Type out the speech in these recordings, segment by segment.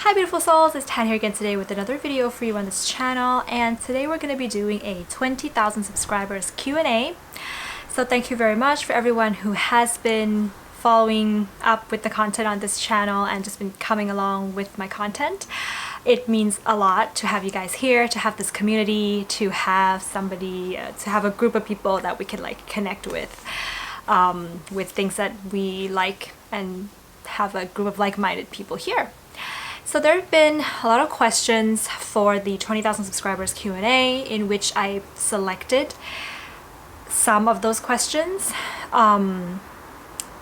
Hi beautiful souls, it's Tan here again today with another video for you on this channel, and today we're going to be doing a 20,000 subscribers Q&A. So thank you very much for everyone who has been following up with the content on this channel and just been coming along with my content. It means a lot to have you guys here, to have this community, to have somebody, to have a group of people that we can like connect with things that we like and have a group of like-minded people here. So there have been a lot of questions for the 20,000 subscribers Q&A in which I selected some of those questions. I'm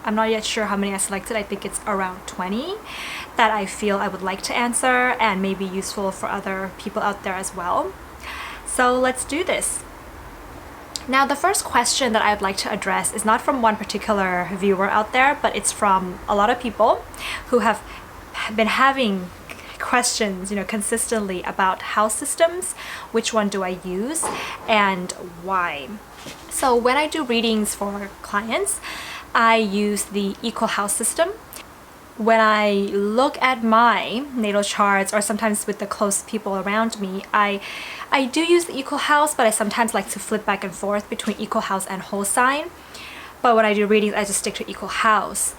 not yet sure how many I selected. I think it's around 20 that I feel I would like to answer and may be useful for other people out there as well. So let's do this. Now the first question that I'd like to address is not from one particular viewer out there, but it's from a lot of people who have been having questions, consistently about house systems. Which one do I use and why? So when I do readings for clients, I use the equal house system. When I look at my natal charts, or sometimes with the close people around me, I do use the equal house, but I sometimes like to flip back and forth between equal house and whole sign. But when I do readings, I just stick to equal house.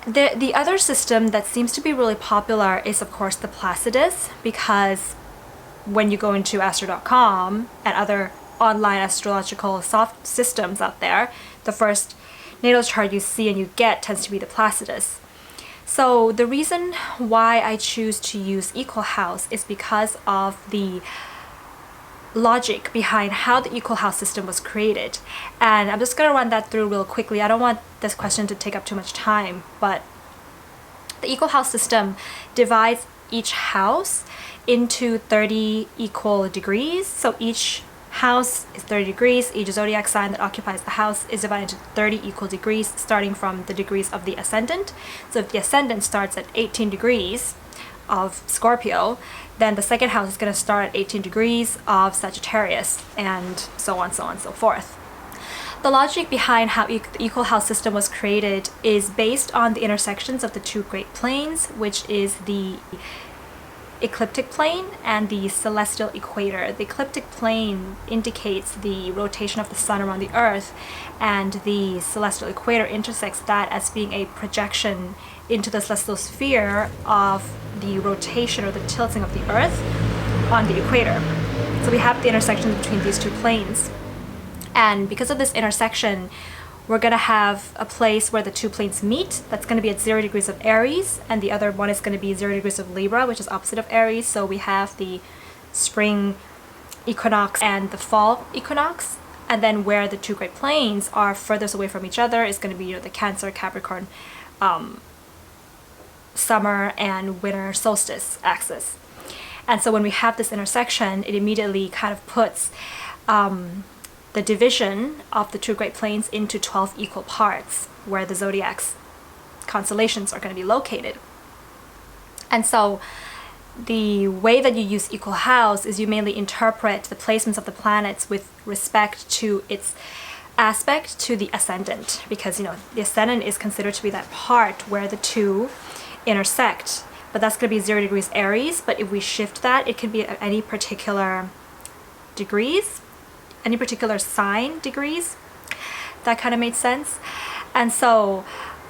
The other system that seems to be really popular is of course the Placidus, because when you go into astro.com and other online astrological soft systems out there, the first natal chart you see and you get tends to be the Placidus. So the reason why I choose to use equal house is because of the logic behind how the equal house system was created. And I'm just going to run that through real quickly. I don't want this question to take up too much time, but the equal house system divides each house into 30 equal degrees. So each house is 30 degrees. Each zodiac sign that occupies the house is divided into 30 equal degrees, starting from the degrees of the ascendant. So if the ascendant starts at 18 degrees of Scorpio, then the second house is going to start at 18 degrees of Sagittarius, and so on, so forth. The logic behind how the equal house system was created is based on the intersections of the two great planes, which is the ecliptic plane and the celestial equator. The ecliptic plane indicates the rotation of the sun around the earth, and the celestial equator intersects that as being a projection into the celestial sphere of the rotation or the tilting of the earth on the equator. So we have the intersection between these two planes, and because of this intersection, we're going to have a place where the two planes meet. That's going to be at 0 degrees of Aries, and the other one is going to be 0 degrees of Libra, which is opposite of Aries. So we have the spring equinox and the fall equinox. And then where the two great planes are furthest away from each other is going to be the Cancer, Capricorn, summer and winter solstice axis. And so when we have this intersection, it immediately kind of puts the division of the two great planes into 12 equal parts, where the zodiac's constellations are going to be located. And so the way that you use equal house is you mainly interpret the placements of the planets with respect to its aspect to the ascendant, because the ascendant is considered to be that part where the two intersect, but that's going to be 0 degrees Aries. But if we shift that, it can be at any particular degrees, any particular sign degrees. That kind of made sense. And so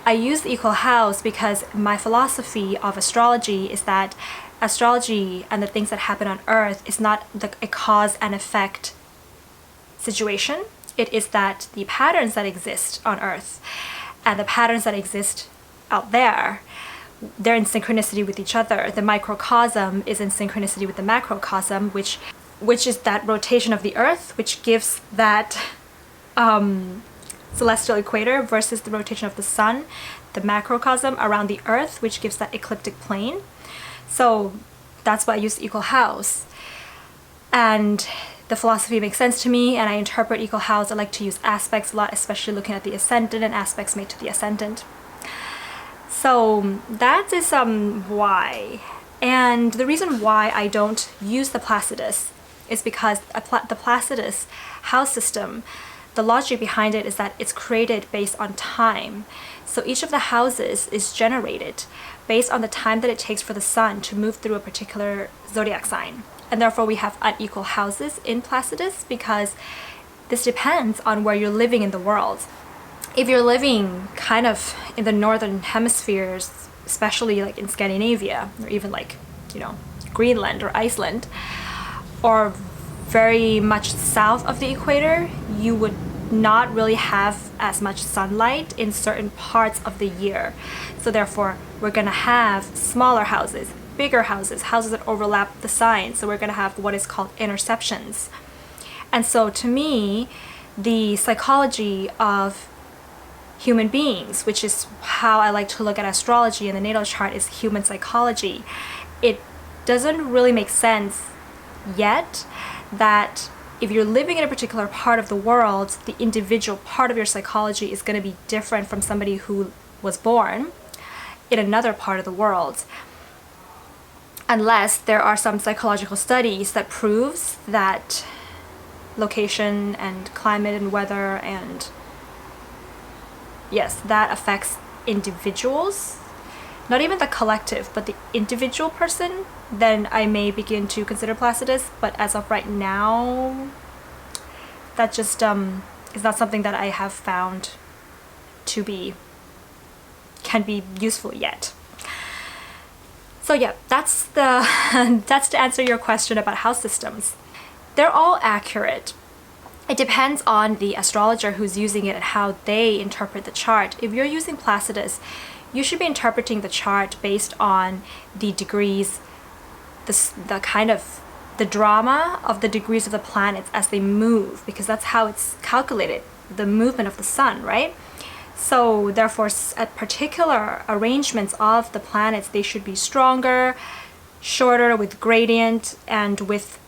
I use the equal house because my philosophy of astrology is that astrology and the things that happen on earth is not a cause and effect situation. It is that the patterns that exist on earth and the patterns that exist out there, they're in synchronicity with each other. The microcosm is in synchronicity with the macrocosm, which is that rotation of the earth, which gives that celestial equator, versus the rotation of the sun, the macrocosm around the earth, which gives that ecliptic plane. So that's why I use equal house. And the philosophy makes sense to me, and I interpret equal house. I like to use aspects a lot, especially looking at the ascendant and aspects made to the ascendant. So that is why. And the reason why I don't use the Placidus is because the Placidus house system, the logic behind it is that it's created based on time. So each of the houses is generated based on the time that it takes for the sun to move through a particular zodiac sign. And therefore we have unequal houses in Placidus because this depends on where you're living in the world. If you're living kind of in the northern hemispheres, especially like in Scandinavia, or even like, Greenland or Iceland, or very much south of the equator, you would not really have as much sunlight in certain parts of the year. So therefore, we're gonna have smaller houses, bigger houses, houses that overlap the signs. So we're gonna have what is called interceptions. And so to me, the psychology of human beings, which is how I like to look at astrology and the natal chart, is human psychology. It doesn't really make sense yet that if you're living in a particular part of the world, the individual part of your psychology is going to be different from somebody who was born in another part of the world. Unless there are some psychological studies that proves that location and climate and weather and yes, that affects individuals, not even the collective, but the individual person, then I may begin to consider Placidus. But as of right now, that just is not something that I have found to can be useful yet. So yeah, that's to answer your question about house systems. They're all accurate. It depends on the astrologer who's using it and how they interpret the chart. If you're using Placidus, you should be interpreting the chart based on the degrees, the drama of the degrees of the planets as they move, because that's how it's calculated, the movement of the sun, right? So therefore, at particular arrangements of the planets, they should be stronger, shorter, with gradient, and with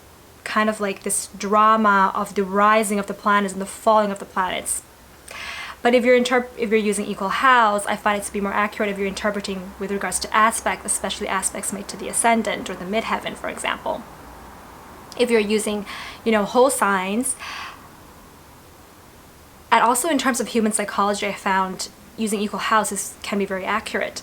kind of like this drama of the rising of the planets and the falling of the planets. But if you're using equal house, I find it to be more accurate if you're interpreting with regards to aspect, especially aspects made to the ascendant or the midheaven, for example. If you're using, whole signs, and also in terms of human psychology, I found using equal houses can be very accurate.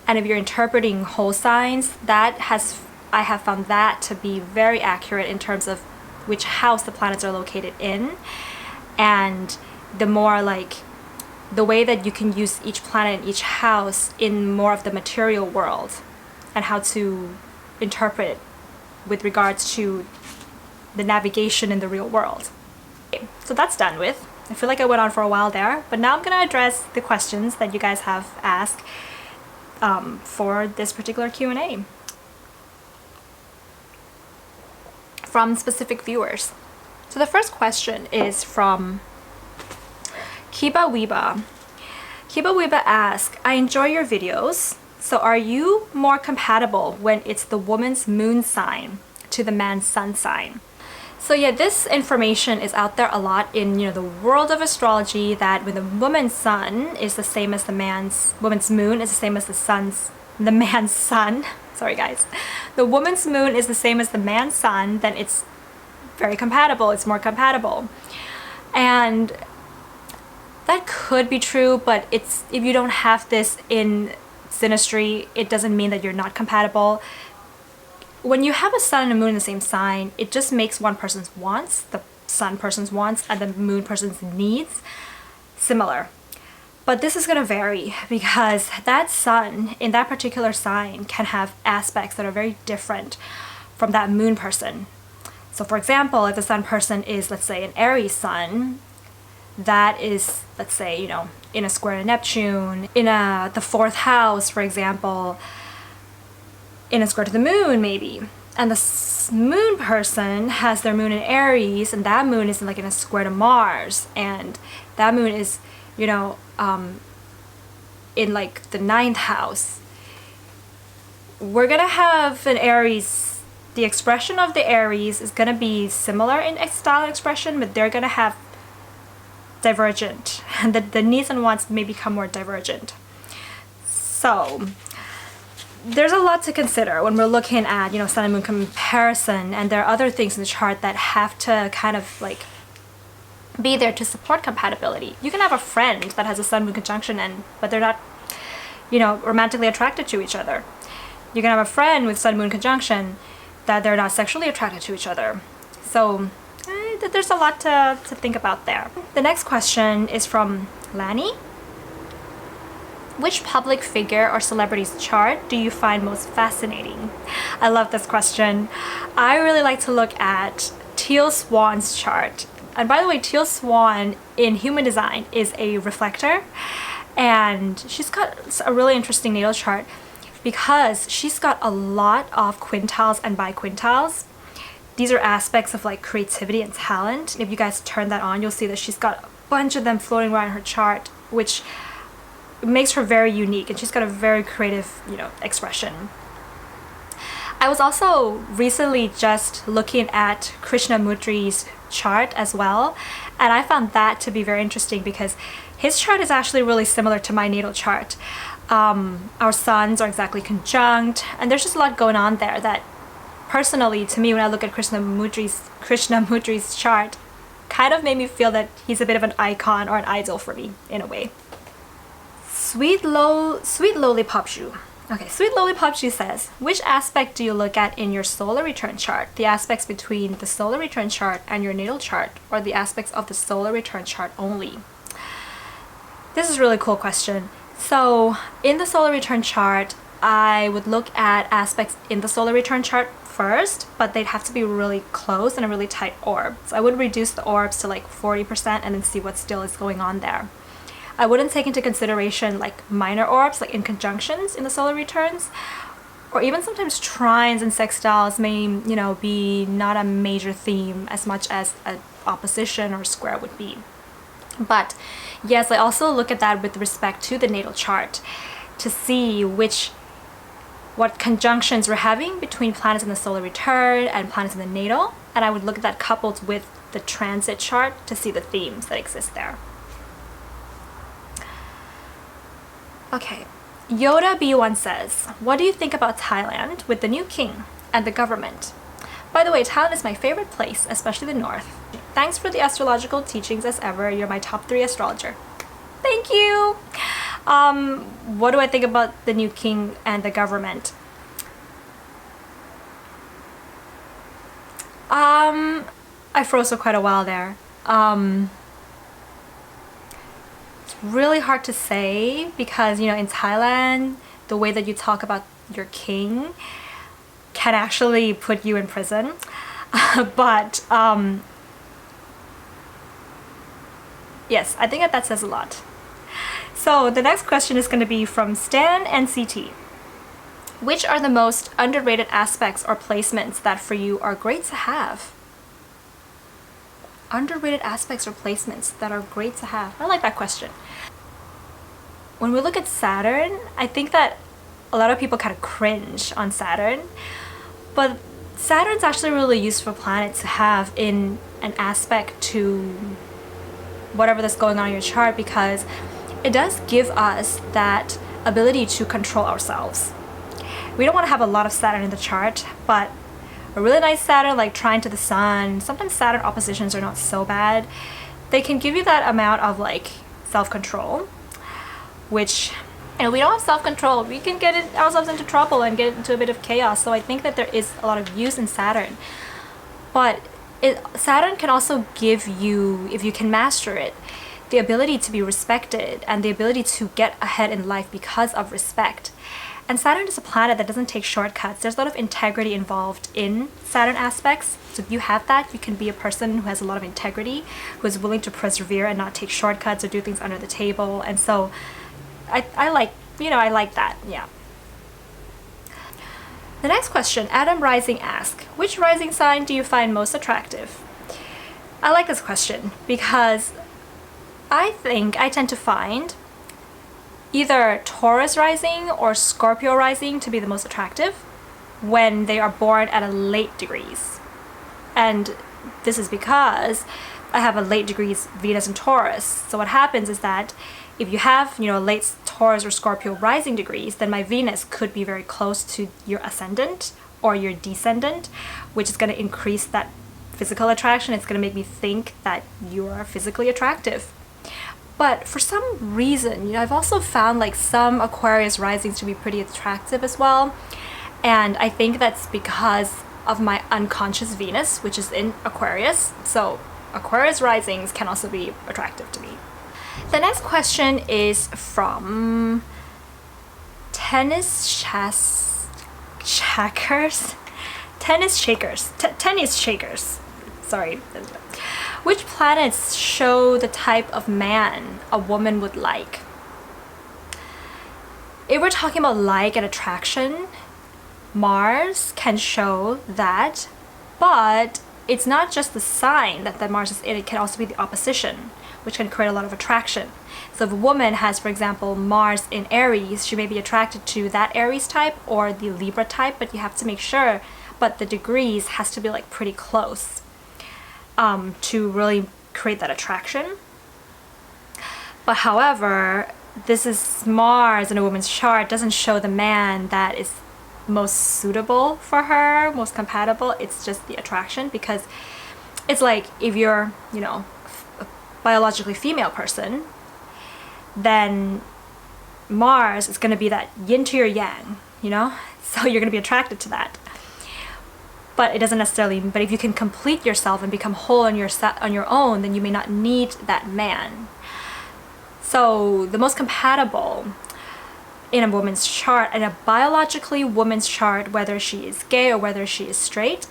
And if you're interpreting whole signs, I have found that to be very accurate in terms of which house the planets are located in, and the more like the way that you can use each planet in each house in more of the material world and how to interpret it with regards to the navigation in the real world. Okay, so that's done with. I feel like I went on for a while there, but now I'm going to address the questions that you guys have asked for this particular Q&A from specific viewers. So the first question is from Kiba Weeba. Kiba Weeba asks, I enjoy your videos. So are you more compatible when it's the woman's moon sign to the man's sun sign? So yeah, this information is out there a lot in the world of astrology, that when the woman's sun is the same as woman's moon is the same as the man's sun. Sorry guys. The woman's moon is the same as the man's sun, then it's very compatible. It's more compatible. And that could be true, but if you don't have this in synastry, it doesn't mean that you're not compatible. When you have a sun and a moon in the same sign, it just makes one person's wants, the sun person's wants, and the moon person's needs similar. But this is going to vary because that sun in that particular sign can have aspects that are very different from that moon person. So for example, if the sun person is, let's say, an Aries sun, that is, let's say, in a square to Neptune, in the fourth house, for example, in a square to the moon, maybe. And the moon person has their moon in Aries, and that moon is in a square to Mars, and that moon is, in the ninth house. We're gonna have an Aries. The expression of the Aries is gonna be similar in style and expression, but they're gonna have divergent, and the needs and wants may become more divergent. So there's a lot to consider when we're looking at sun and moon comparison, and there are other things in the chart that have to kind of be there to support compatibility. You can have a friend that has a Sun-Moon conjunction but they're not, romantically attracted to each other. You can have a friend with Sun-Moon conjunction that they're not sexually attracted to each other. So there's a lot to think about there. The next question is from Lani. Which public figure or celebrity's chart do you find most fascinating? I love this question. I really like to look at Teal Swan's chart. And by the way, Teal Swan in human design is a reflector, and she's got a really interesting natal chart because she's got a lot of quintiles and biquintiles. These are aspects of like creativity and talent. If you guys turn that on, you'll see that she's got a bunch of them floating around her chart, which makes her very unique, and she's got a very creative, expression. I was also recently just looking at Krishnamurti's chart as well, and I found that to be very interesting because his chart is actually really similar to my natal chart. Our suns are exactly conjunct, and there's just a lot going on there that personally, to me, when I look at Krishnamurti's chart, kind of made me feel that he's a bit of an icon or an idol for me in a way. Sweet Lollipop Shoe. Okay, Sweet Lollipop Shoe says, which aspect do you look at in your solar return chart? The aspects between the solar return chart and your natal chart, or the aspects of the solar return chart only? This is a really cool question. So in the solar return chart, I would look at aspects in the solar return chart first, but they'd have to be really close and a really tight orb. So I would reduce the orbs to like 40% and then see what still is going on there. I wouldn't take into consideration like minor orbs, like in conjunctions in the solar returns, or even sometimes trines and sextiles may, be not a major theme as much as an opposition or square would be. But yes, I also look at that with respect to the natal chart to see what conjunctions we're having between planets in the solar return and planets in the natal, and I would look at that coupled with the transit chart to see the themes that exist there. Okay, Yoda B1 says, what do you think about Thailand with the new king and the government? By the way, Thailand is my favorite place, especially the north. Thanks for the astrological teachings as ever. You're my top 3 astrologer. Thank you! What do I think about the new king and the government? I froze for quite a while there. Really hard to say because in Thailand the way that you talk about your king can actually put you in prison. But yes, I think that says a lot. So the next question is going to be from Stan NCT. Which are the most underrated aspects or placements that for you are great to have? Underrated aspects or placements that are great to have. I like that question. When we look at Saturn, I think that a lot of people kind of cringe on Saturn, but Saturn's actually a really useful planet to have in an aspect to whatever that's going on in your chart, because it does give us that ability to control ourselves. We don't want to have a lot of Saturn in the chart, but a really nice Saturn, like trine to the sun, sometimes Saturn oppositions are not so bad. They can give you that amount of like self-control, which, we don't have self-control. We can get ourselves into trouble and get into a bit of chaos. So I think that there is a lot of use in Saturn. But Saturn can also give you, if you can master it, the ability to be respected and the ability to get ahead in life because of respect. And Saturn is a planet that doesn't take shortcuts. There's a lot of integrity involved in Saturn aspects. So if you have that, you can be a person who has a lot of integrity, who is willing to persevere and not take shortcuts or do things under the table. And so I like that, yeah. The next question, Adam Rising asks, which rising sign do you find most attractive? I like this question because I think I tend to find either Taurus rising or Scorpio rising to be the most attractive when they are born at a late degrees. And this is because I have a late degrees Venus in Taurus. So what happens is that if you have, late Taurus or Scorpio rising degrees, then my Venus could be very close to your ascendant or your descendant, which is going to increase that physical attraction. It's going to make me think that you are physically attractive. But for some reason, you know, I've also found like some Aquarius risings to be pretty attractive as well. And I think that's because of my unconscious Venus, which is in Aquarius. So Aquarius risings can also be attractive to me. The next question is from Tennis Shakers. Sorry. Which planets show the type of man a woman would like? If we're talking about like and attraction, Mars can show that, but it's not just the sign that Mars is in, it can also be the opposition, which can create a lot of attraction. So if a woman has, for example, Mars in Aries, she may be attracted to that Aries type or the Libra type, but you have to make sure, but the degrees has to be like pretty close to really create that attraction. But however, this is Mars in a woman's chart, doesn't show the man that is most suitable for her, most compatible. It's just the attraction, because it's like if you're, you know, a biologically female person, then Mars is going to be that yin to your yang, you know, so you're going to be attracted to that. But it doesn't necessarily, but if you can complete yourself and become whole on your own, then you may not need that man. So the most compatible in a woman's chart, in a biologically woman's chart, whether she is gay or whether she is straight,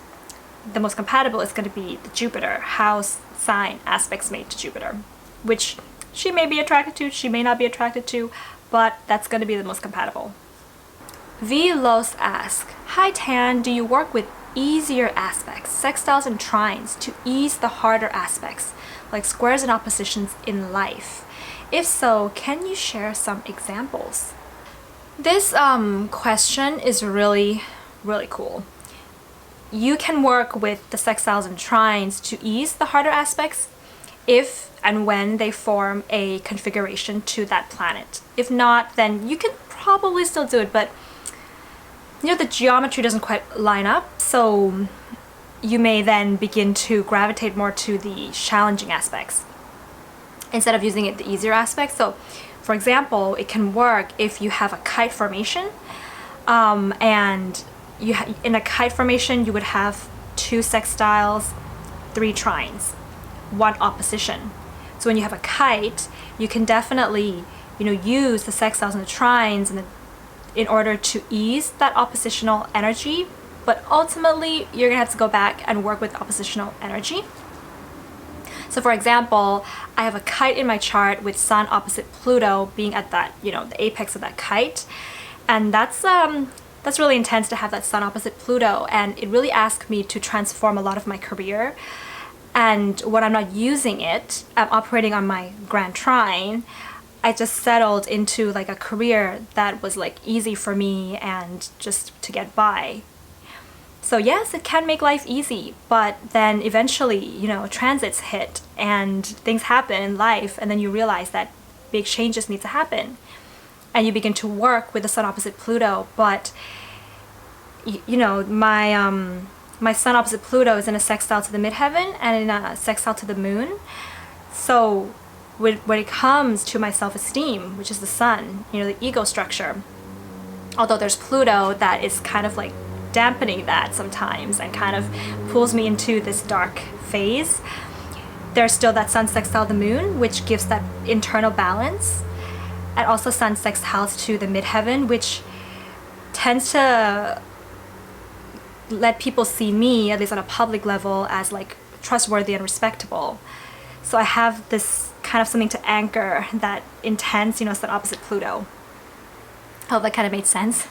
the most compatible is going to be the Jupiter, house, sign, aspects made to Jupiter, which she may be attracted to, she may not be attracted to, but that's going to be the most compatible. V. Los asks, hi Tan, do you work with easier aspects, sextiles and trines, to ease the harder aspects, like squares and oppositions in life? If so, can you share some examples? This question is really, really cool. You can work with the sextiles and trines to ease the harder aspects if and when they form a configuration to that planet. If not, then you can probably still do it, but you know, the geometry doesn't quite line up, so you may then begin to gravitate more to the challenging aspects instead of using it the easier aspects. So for example, it can work if you have a kite formation, and in a kite formation you would have 2 sextiles, 3 trines, 1 opposition. So when you have a kite, you can definitely, you know, use the sextiles and the trines in order to ease that oppositional energy, but ultimately you're gonna have to go back and work with oppositional energy. So for example, I have a kite in my chart with Sun opposite Pluto being at that, you know, the apex of that kite, and that's really intense to have that Sun opposite Pluto, and it really asked me to transform a lot of my career. And when I'm not using it, I'm operating on my Grand Trine, I just settled into like a career that was like easy for me and just to get by. So yes, it can make life easy, but then eventually, you know, transits hit and things happen in life, and then you realize that big changes need to happen. And you begin to work with the Sun opposite Pluto, but you know, my Sun opposite Pluto is in a sextile to the midheaven and in a sextile to the moon. So when it comes to my self-esteem, which is the Sun, you know, the ego structure, although there's Pluto that is kind of like dampening that sometimes and kind of pulls me into this dark phase, there's still that Sun sextile the moon, which gives that internal balance, and also Sun sextiles to the midheaven, which tends to let people see me, at least on a public level, as like trustworthy and respectable. So I have this kind of something to anchor that intense, you know, Sun opposite Pluto. I hope that kind of made sense.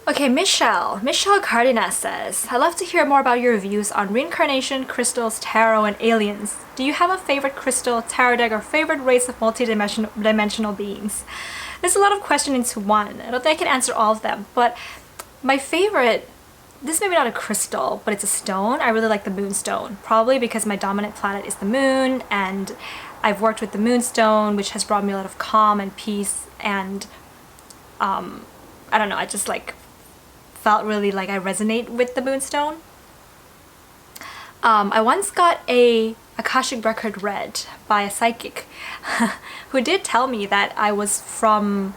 Okay, Michelle Cardenas says, I'd love to hear more about your views on reincarnation, crystals, tarot, and aliens. Do you have a favorite crystal, tarot deck, or favorite race of multi-dimensional beings? There's a lot of questions into one. I don't think I can answer all of them, but my favorite, this may be not a crystal, but it's a stone. I really like the moonstone, probably because my dominant planet is the moon, and I've worked with the moonstone, which has brought me a lot of calm and peace, and I don't know, I just like felt really like I resonate with the moonstone. I once got a Akashic record read by a psychic who did tell me that I was from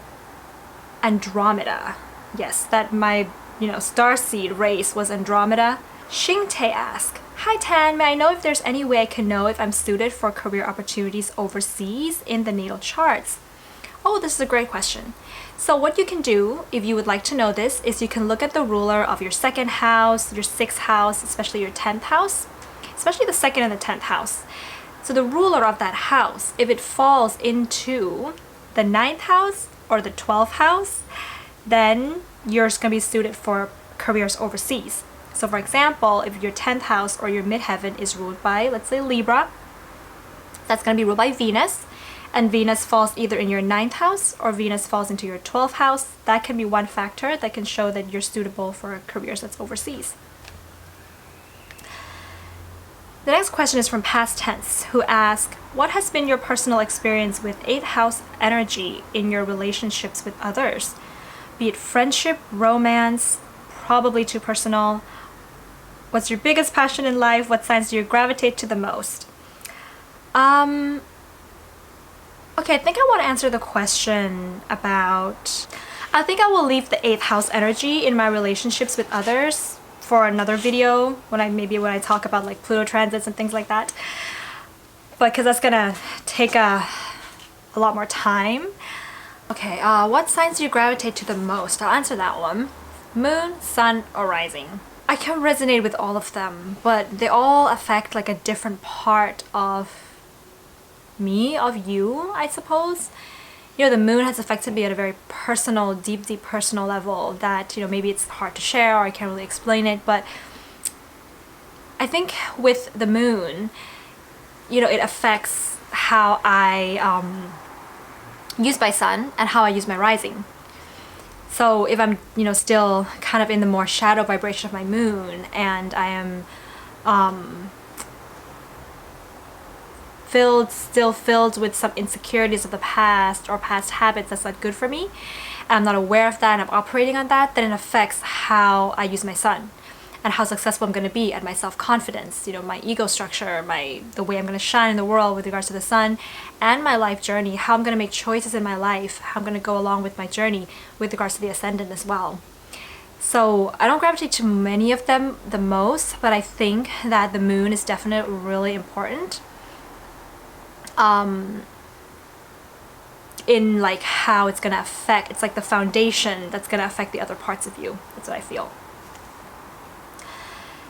Andromeda. Yes, that my, starseed race was Andromeda. Xingtae asks, "Hi Tan, may I know if there's any way I can know if I'm suited for career opportunities overseas in the natal charts?" Oh, this is a great question. So what you can do, if you would like to know this, is you can look at the ruler of your second house, your sixth house, especially your 10th house, especially the second and the 10th house. So the ruler of that house, if it falls into the 9th house or the 12th house, then you're going to be suited for careers overseas. So for example, if your 10th house or your midheaven is ruled by, let's say, Libra, that's going to be ruled by Venus, and Venus falls either in your 9th house or Venus falls into your 12th house, that can be one factor that can show that you're suitable for careers that's overseas. The next question is from Past Tense, who asks, "What has been your personal experience with 8th house energy in your relationships with others? Be it friendship, romance, probably too personal. What's your biggest passion in life? What signs do you gravitate to the most?" Okay, I think I want to answer the question about... I think I will leave the 8th house energy in my relationships with others for another video when I talk about like Pluto transits and things like that, but because that's gonna take a lot more time. Okay, what signs do you gravitate to the most? I'll answer that one. Moon, Sun, or Rising. I can resonate with all of them, but they all affect like a different part of me, of you, I suppose. The moon has affected me at a very personal, deep personal level that, maybe it's hard to share or I can't really explain it, but I think with the moon, it affects how I use my sun and how I use my rising. So if I'm, still kind of in the more shadow vibration of my moon and I am still filled with some insecurities of the past or past habits that's not good for me, and I'm not aware of that and I'm operating on that, then it affects how I use my sun and how successful I'm going to be at my self-confidence, my ego structure, the way I'm going to shine in the world with regards to the sun, and my life journey, how I'm going to make choices in my life, how I'm going to go along with my journey with regards to the ascendant as well. So I don't gravitate to many of them the most, but I think that the moon is definitely really important in like how it's going to affect, it's like the foundation that's going to affect the other parts of you. That's what I feel.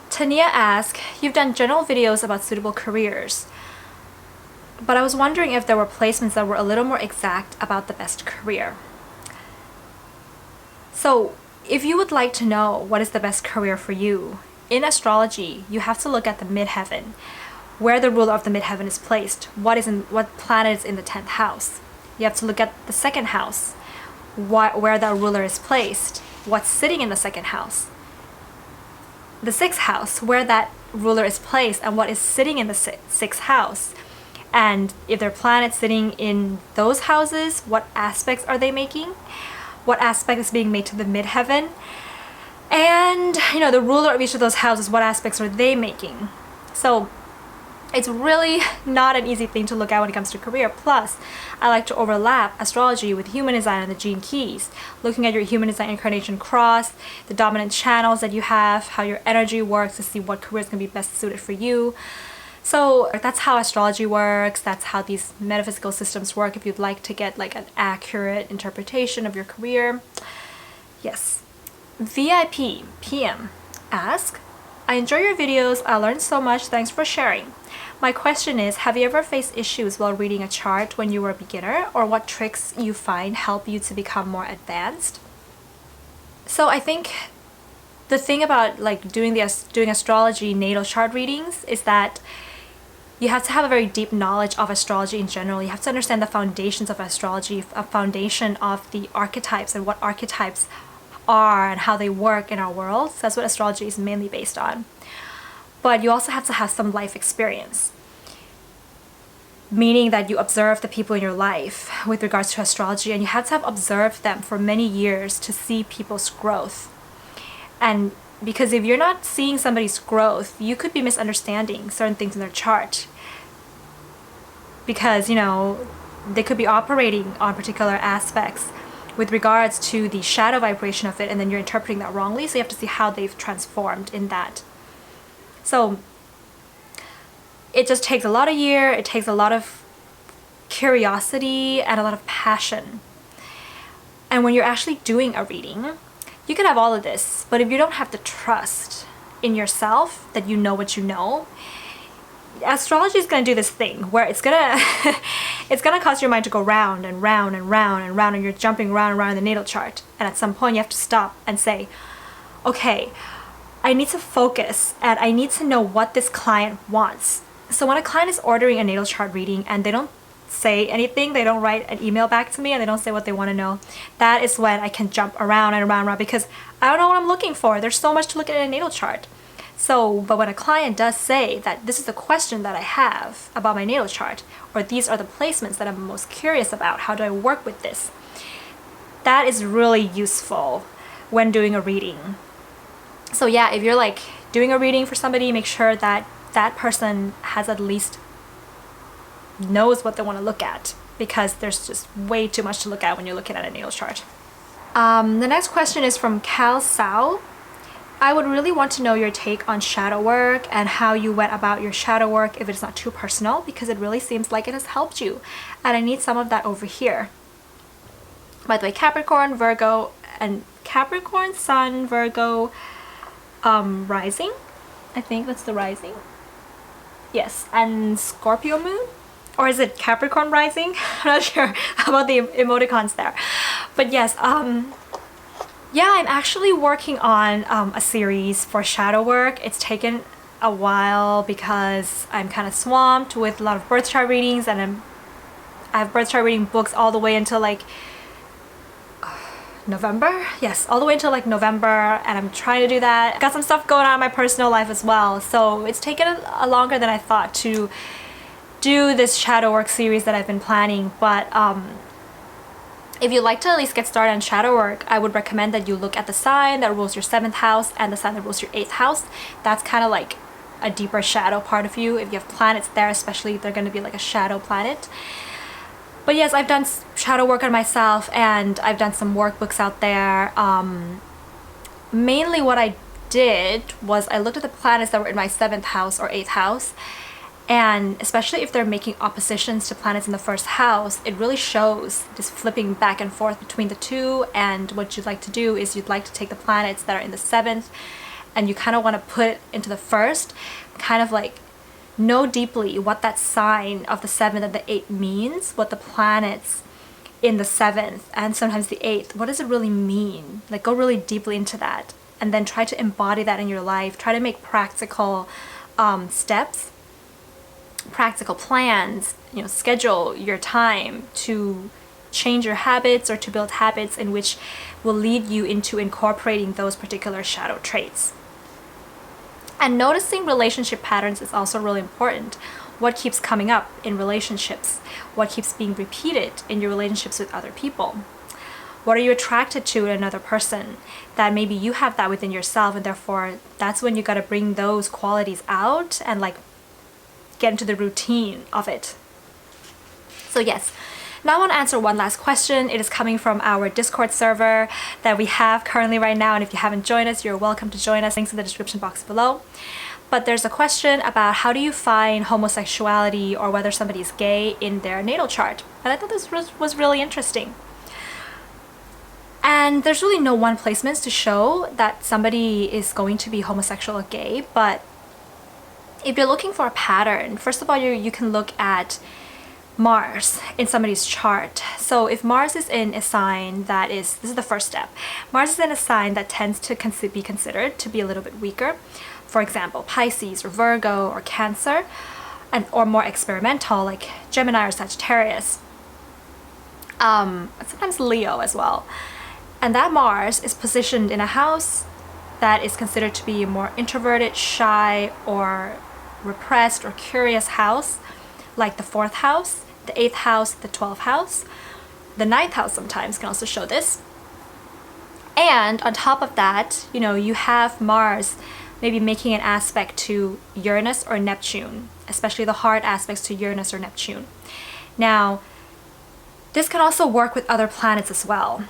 Tania asks, "You've done general videos about suitable careers, but I was wondering if there were placements that were a little more exact about the best career." So if you would like to know what is the best career for you, in astrology, you have to look at the midheaven, where the ruler of the midheaven is placed, what planet is in the 10th house. You have to look at the second house, where that ruler is placed, what's sitting in the second house. The sixth house, where that ruler is placed and what is sitting in the sixth house. And if there are planets sitting in those houses, what aspects are they making? What aspect is being made to the midheaven? And, the ruler of each of those houses, what aspects are they making? So it's really not an easy thing to look at when it comes to career. Plus, I like to overlap astrology with human design and the gene keys, looking at your human design incarnation cross, the dominant channels that you have, how your energy works to see what career is going to be best suited for you. So that's how astrology works. That's how these metaphysical systems work if you'd like to get like an accurate interpretation of your career. Yes. VIP PM ask, "I enjoy your videos. I learned so much. Thanks for sharing. My question is, have you ever faced issues while reading a chart when you were a beginner, or what tricks you find help you to become more advanced?" So I think the thing about like doing astrology natal chart readings is that you have to have a very deep knowledge of astrology in general. You have to understand the foundations of astrology, a foundation of the archetypes and what archetypes are and how they work in our world. So that's what astrology is mainly based on. But you also have to have some life experience, meaning that you observe the people in your life with regards to astrology, and you have to have observed them for many years to see people's growth. And Because if you're not seeing somebody's growth, you could be misunderstanding certain things in their chart. Because, you know, they could be operating on particular aspects with regards to the shadow vibration of it, and then you're interpreting that wrongly. So you have to see how they've transformed in that. So it just takes a lot of year, it takes a lot of curiosity and a lot of passion. And when you're actually doing a reading, you can have all of this, but if you don't have the trust in yourself that you know what you know, astrology is going to do this thing where it's gonna cause your mind to go round and round and round and round, and you're jumping round and round in the natal chart. And at some point you have to stop and say, okay, I need to focus and I need to know what this client wants. So when a client is ordering a natal chart reading and they don't say anything, they don't write an email back to me and they don't say what they want to know, that is when I can jump around and around and around, because I don't know what I'm looking for. There's so much to look at in a natal chart. So, but when a client does say that this is the question that I have about my natal chart, or these are the placements that I'm most curious about, how do I work with this? That is really useful when doing a reading. So yeah, if you're like doing a reading for somebody, make sure that that person has at least knows what they want to look at, because there's just way too much to look at when you're looking at a natal chart. The next question is from Cal Sao. I would really want to know your take on shadow work and how you went about your shadow work, if it's not too personal, because it really seems like it has helped you. And I need some of that over here. By the way, Capricorn, Virgo, and Capricorn, Sun, Virgo, rising. I think that's the rising. Yes, and Scorpio moon? Or is it Capricorn rising? I'm not sure about the emoticons there. But yes, yeah, I'm actually working on a series for shadow work. It's taken a while because I'm kind of swamped with a lot of birth chart readings, and I have birth chart reading books all the way until like November? Yes, all the way until like November, and I'm trying to do that. Got some stuff going on in my personal life as well, so it's taken a longer than I thought to do this shadow work series that I've been planning. But if you'd like to at least get started on shadow work, I would recommend that you look at the sign that rules your 7th house and the sign that rules your 8th house. That's kind of like a deeper shadow part of you. If you have planets there, especially, they're going to be like a shadow planet. But yes, I've done shadow work on myself, and I've done some workbooks out there. Mainly what I did was I looked at the planets that were in my 7th house or 8th house, and especially if they're making oppositions to planets in the 1st house, it really shows this flipping back and forth between the two. And what you'd like to do is you'd like to take the planets that are in the 7th and you kind of want to put it into the 1st, kind of like know deeply what that sign of the 7th and the 8th means, what the planets in the 7th and sometimes the 8th, what does it really mean? Like, go really deeply into that, and then try to embody that in your life. Try to make practical steps, practical plans, you know, schedule your time to change your habits or to build habits in which will lead you into incorporating those particular shadow traits. And noticing relationship patterns is also really important. What keeps coming up in relationships? What keeps being repeated in your relationships with other people? What are you attracted to in another person that maybe you have that within yourself, and therefore that's when you got to bring those qualities out and like get into the routine of it. So yes, now I want to answer one last question. It is coming from our Discord server that we have currently right now, and if you haven't joined us, you're welcome to join us. Links in the description box below. But there's a question about how do you find homosexuality or whether somebody is gay in their natal chart. And I thought this was really interesting. And there's really no one placements to show that somebody is going to be homosexual or gay, but if you're looking for a pattern, first of all, you can look at Mars in somebody's chart. So if Mars is in a sign that is, this is the first step, Mars is in a sign that tends to be considered to be a little bit weaker. For example, Pisces or Virgo or Cancer, or more experimental like Gemini or Sagittarius. Sometimes Leo as well. And that Mars is positioned in a house that is considered to be a more introverted, shy, or repressed or curious house, like the 4th house, the 8th house, the 12th house. The 9th house sometimes can also show this. And on top of that, you know, you have Mars maybe making an aspect to Uranus or Neptune, especially the hard aspects to Uranus or Neptune. Now, this can also work with other planets as well.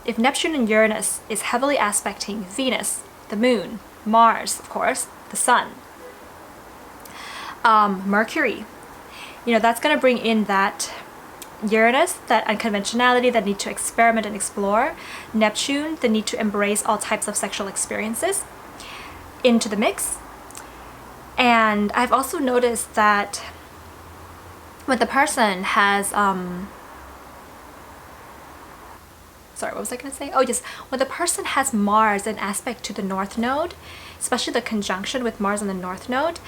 If Neptune and Uranus is heavily aspecting Venus, the Moon, Mars, of course, the Sun, Mercury, you know, that's going to bring in that Uranus, that unconventionality, that need to experiment and explore. Neptune, the need to embrace all types of sexual experiences into the mix. And I've also noticed that when the person has sorry, what was I going to say? Oh, yes. When the person has Mars in aspect to the North Node, especially the conjunction with Mars on the North Node,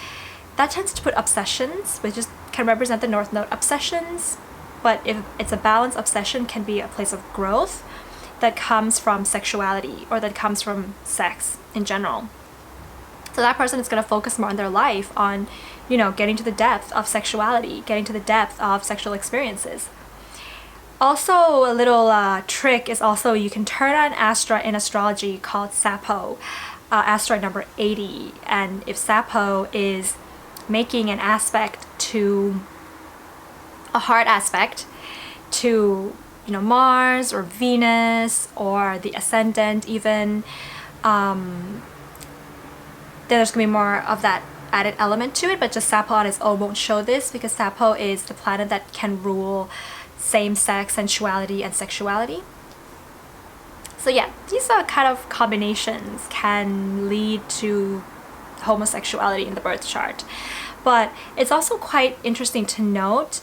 that tends to put obsessions, which can represent the North Node obsessions. But if it's a balanced obsession, can be a place of growth that comes from sexuality or that comes from sex in general. So that person is going to focus more on their life, on, you know, getting to the depth of sexuality, getting to the depth of sexual experiences. Also, a little trick is also you can turn on Astra in astrology called Sappho, asteroid number 80. And if Sappho is making an aspect to a hard aspect to, you know, Mars or Venus or the ascendant even, then there's going to be more of that added element to it. But just Sappho on its own won't show this, because Sappho is the planet that can rule same-sex sensuality and sexuality. So yeah, these kind of combinations can lead to homosexuality in the birth chart. But it's also quite interesting to note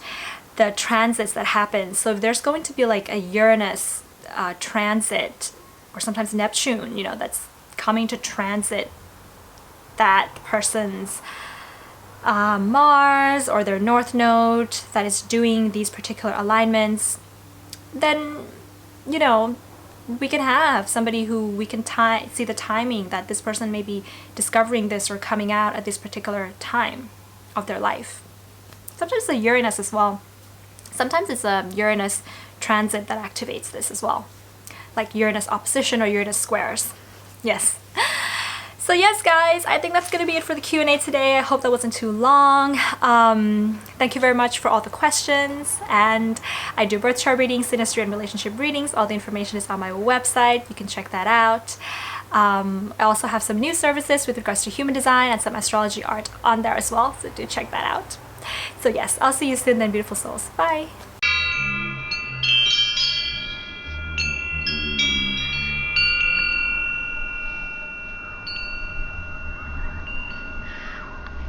the transits that happen. So if there's going to be like a Uranus transit, or sometimes Neptune, you know, that's coming to transit that person's Mars or their North Node that is doing these particular alignments, then, you know, we can have somebody who we can see the timing that this person may be discovering this or coming out at this particular time of their life. Sometimes it's a Uranus as well. Sometimes it's a Uranus transit that activates this as well, like Uranus opposition or Uranus squares. Yes. So yes, guys, I think that's going to be it for the Q&A today. I hope that wasn't too long. Thank you very much for all the questions. And I do birth chart readings, synastry, and relationship readings. All the information is on my website. You can check that out. I also have some new services with regards to human design and some astrology art on there as well. So do check that out. So yes, I'll see you soon then, beautiful souls. Bye.